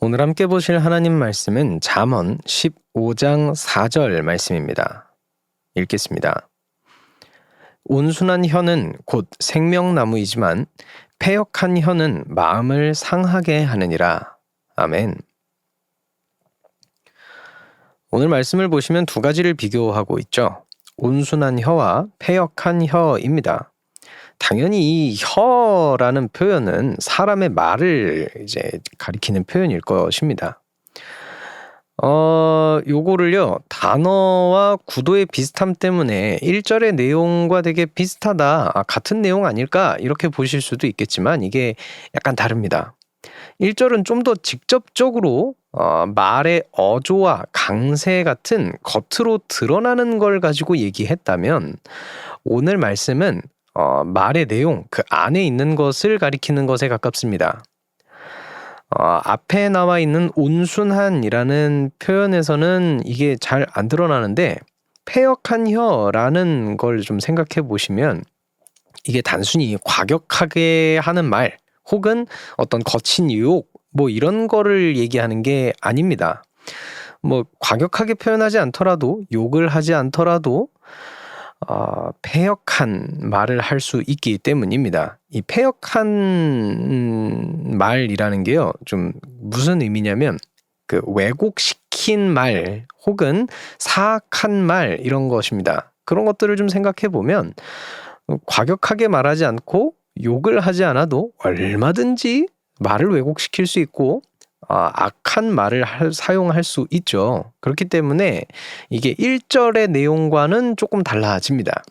오늘 함께 보실 하나님 말씀은 잠언 15장 4절 말씀입니다. 읽겠습니다. 온순한 혀는 곧 생명나무이지만 패역한 혀는 마음을 상하게 하느니라. 아멘. 오늘 말씀을 보시면 두 가지를 비교하고 있죠. 온순한 혀와 패역한 혀입니다. 당연히 이 혀라는 표현은 사람의 말을 이제 가리키는 표현일 것입니다. 요거를요, 단어와 구도의 비슷함 때문에 1절의 내용과 되게 비슷하다, 같은 내용 아닐까 이렇게 보실 수도 있겠지만 이게 약간 다릅니다. 1절은 좀 더 직접적으로 말의 어조와 강세 같은 겉으로 드러나는 걸 가지고 얘기했다면, 오늘 말씀은 말의 내용, 그 안에 있는 것을 가리키는 것에 가깝습니다. 앞에 나와 있는 온순한이라는 표현에서는 이게 잘 안 드러나는데, 패역한 혀라는 걸 좀 생각해 보시면 이게 단순히 과격하게 하는 말 혹은 어떤 거친 유혹 뭐 이런 거를 얘기하는 게 아닙니다. 뭐 과격하게 표현하지 않더라도, 욕을 하지 않더라도 패역한 말을 할 수 있기 때문입니다. 이 패역한 말이라는 게요, 좀 무슨 의미냐면 그 왜곡시킨 말 혹은 사악한 말 이런 것입니다. 그런 것들을 좀 생각해 보면 과격하게 말하지 않고 욕을 하지 않아도 얼마든지 말을 왜곡시킬 수 있고 악한 말을 사용할 수 있죠. 그렇기 때문에 이게 1절의 내용과는 조금 달라집니다.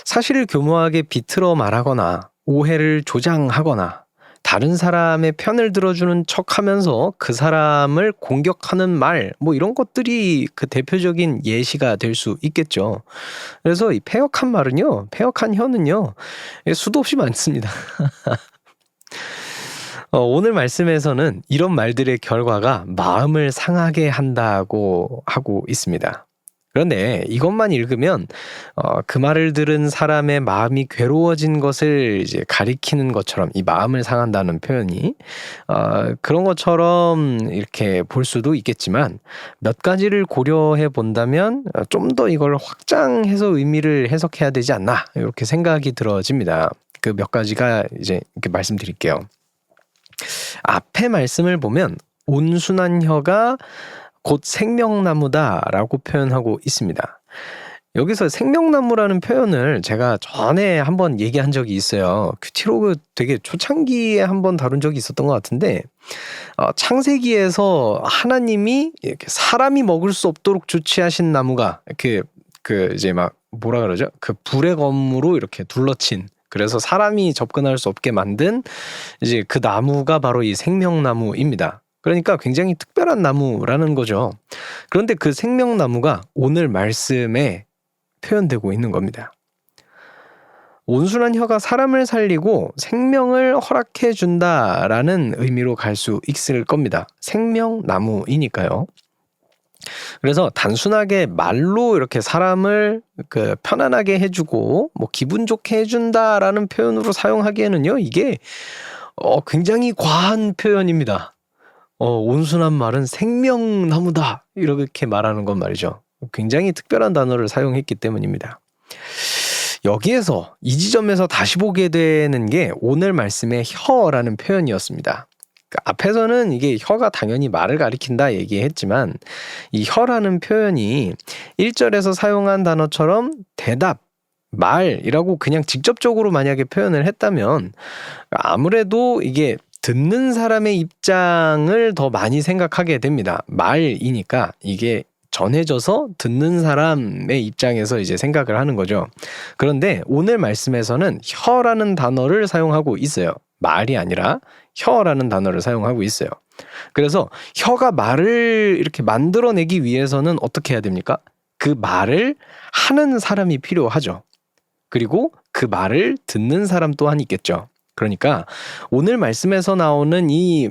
사실을 교묘하게 비틀어 말하거나 오해를 조장하거나 다른 사람의 편을 들어주는 척하면서 그 사람을 공격하는 말, 뭐 이런 것들이 그 대표적인 예시가 될 수 있겠죠. 그래서 이 패역한 말은요, 패역한 혀는요, 수도 없이 많습니다. 오늘 말씀에서는 이런 말들의 결과가 마음을 상하게 한다고 하고 있습니다. 그런데 이것만 읽으면 그 말을 들은 사람의 마음이 괴로워진 것을 이제 가리키는 것처럼, 이 마음을 상한다는 표현이 그런 것처럼 이렇게 볼 수도 있겠지만, 몇 가지를 고려해 본다면 좀 더 이걸 확장해서 의미를 해석해야 되지 않나, 이렇게 생각이 들어집니다. 그 몇 가지가 이제 이렇게 말씀드릴게요. 앞에 말씀을 보면 온순한 혀가 곧 생명나무다라고 표현하고 있습니다. 여기서 생명나무라는 표현을 제가 전에 한번 얘기한 적이 있어요. 큐티로그 되게 초창기에 한번 다룬 적이 있었던 것 같은데, 창세기에서 하나님이 이렇게 사람이 먹을 수 없도록 조치하신 나무가 그 이제 막 뭐라 그러죠? 그 불의 검으로 이렇게 둘러친, 그래서 사람이 접근할 수 없게 만든 이제 그 나무가 바로 이 생명나무입니다. 그러니까 굉장히 특별한 나무라는 거죠. 그런데 그 생명나무가 오늘 말씀에 표현되고 있는 겁니다. 온순한 혀가 사람을 살리고 생명을 허락해 준다라는 의미로 갈 수 있을 겁니다. 생명나무이니까요. 그래서 단순하게 말로 이렇게 사람을 편안하게 해주고 뭐 기분 좋게 해준다라는 표현으로 사용하기에는요, 이게 굉장히 과한 표현입니다. 온순한 말은 생명나무다 이렇게 말하는 건 말이죠. 굉장히 특별한 단어를 사용했기 때문입니다. 여기에서 이 지점에서 다시 보게 되는 게 오늘 말씀의 혀라는 표현이었습니다. 앞에서는 이게 혀가 당연히 말을 가리킨다 얘기했지만, 이 혀라는 표현이 1절에서 사용한 단어처럼 대답, 말이라고 그냥 직접적으로 만약에 표현을 했다면 아무래도 이게 듣는 사람의 입장을 더 많이 생각하게 됩니다. 말이니까 이게 전해져서 듣는 사람의 입장에서 이제 생각을 하는 거죠. 그런데 오늘 말씀에서는 혀라는 단어를 사용하고 있어요. 말이 아니라 혀라는 단어를 사용하고 있어요. 그래서 혀가 말을 이렇게 만들어내기 위해서는 어떻게 해야 됩니까? 그 말을 하는 사람이 필요하죠. 그리고 그 말을 듣는 사람 또한 있겠죠. 그러니까 오늘 말씀에서 나오는 이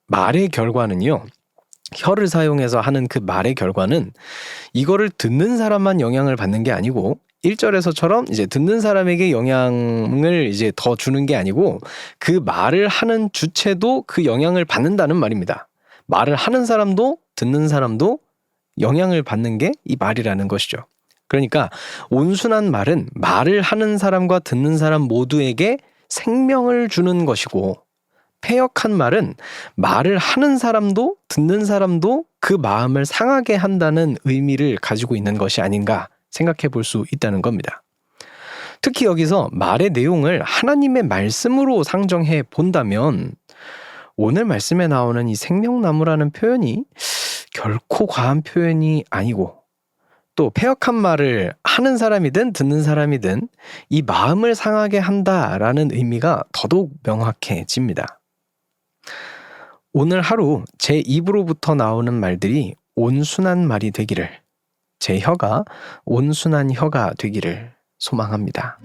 말의 결과는요, 혀를 사용해서 하는 그 말의 결과는 이거를 듣는 사람만 영향을 받는 게 아니고 1절에서처럼 이제 듣는 사람에게 영향을 이제 더 주는 게 아니고 그 말을 하는 주체도 그 영향을 받는다는 말입니다. 말을 하는 사람도 듣는 사람도 영향을 받는 게 이 말이라는 것이죠. 그러니까 온순한 말은 말을 하는 사람과 듣는 사람 모두에게 생명을 주는 것이고, 패역한 말은 말을 하는 사람도 듣는 사람도 그 마음을 상하게 한다는 의미를 가지고 있는 것이 아닌가 생각해 볼 수 있다는 겁니다. 특히 여기서 말의 내용을 하나님의 말씀으로 상정해 본다면 오늘 말씀에 나오는 이 생명나무라는 표현이 결코 과한 표현이 아니고, 또 패역한 말을 하는 사람이든 듣는 사람이든 이 마음을 상하게 한다라는 의미가 더더욱 명확해집니다. 오늘 하루 제 입으로부터 나오는 말들이 온순한 말이 되기를, 제 혀가 온순한 혀가 되기를 소망합니다.